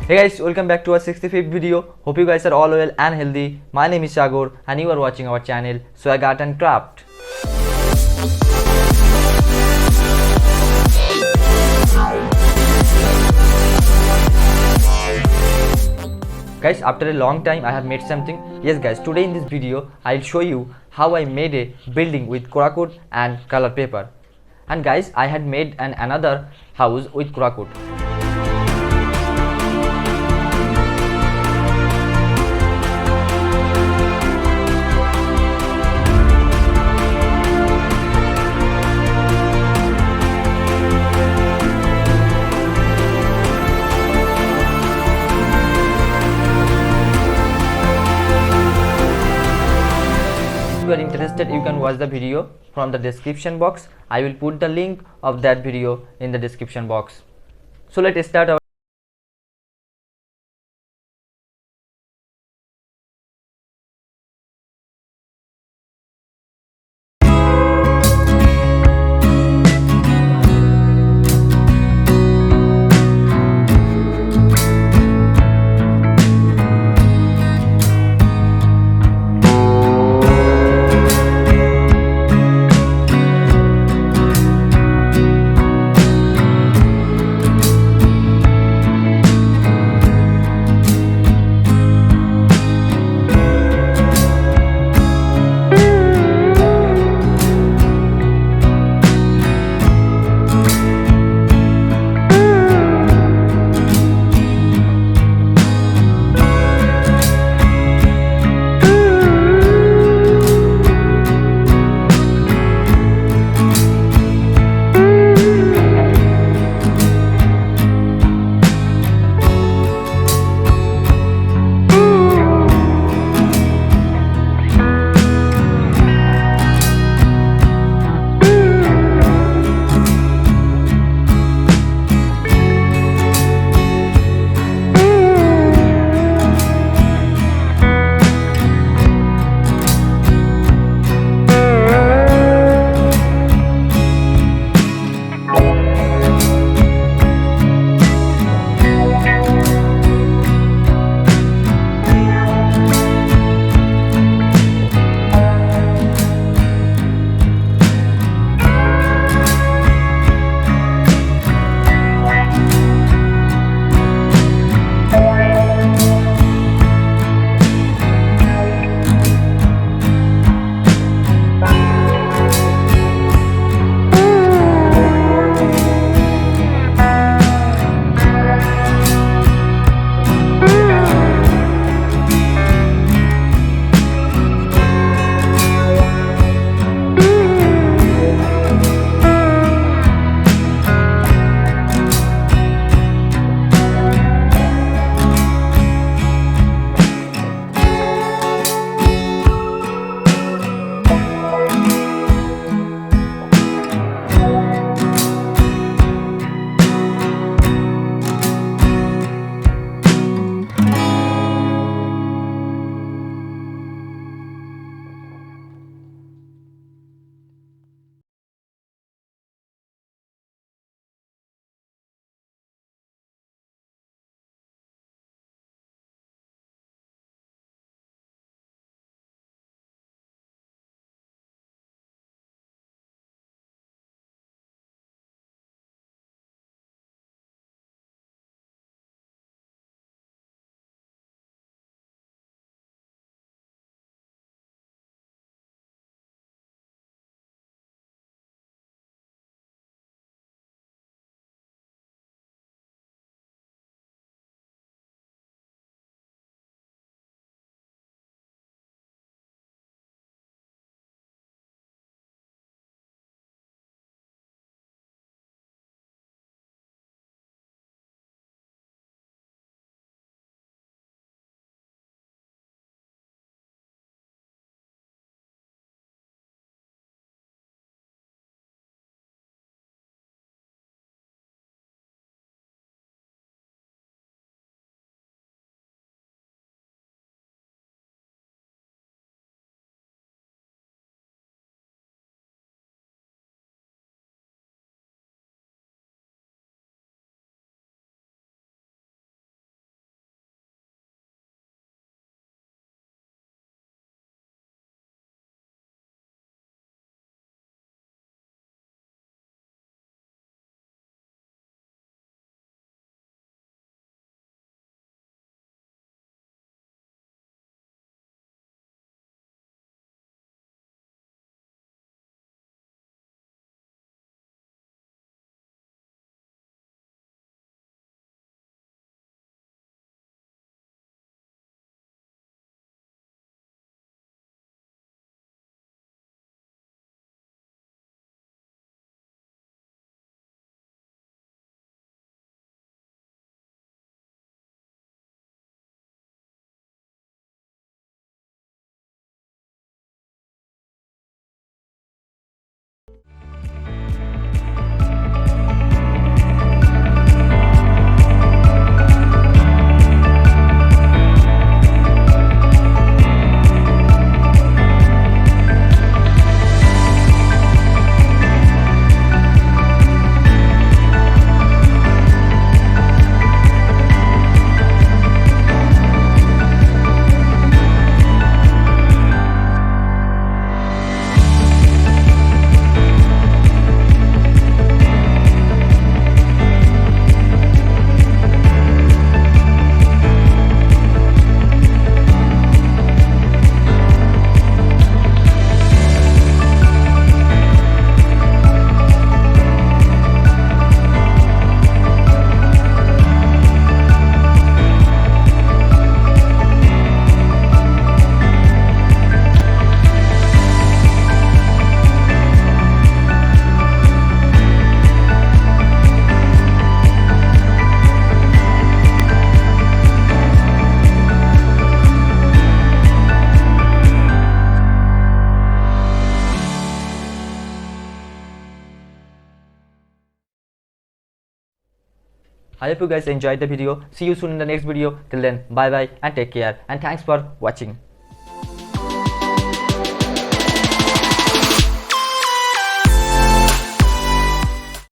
Hey guys, welcome back to our 65th video. Hope you guys are all well and healthy. My name is Shagor and you are watching our channel Swag Art and Craft. Guys, after a long time I have made something. Yes guys, today in this video I'll show you how I made a building with Corkkwood and color paper. And guys, I had made another house with Corkkwood. If you are interested, you can watch the video from the description box. I will put the link of that video in the description box. So let's start our I hope you guys enjoyed the video. See you soon in the next video. Till then, bye bye and take care. And thanks for watching.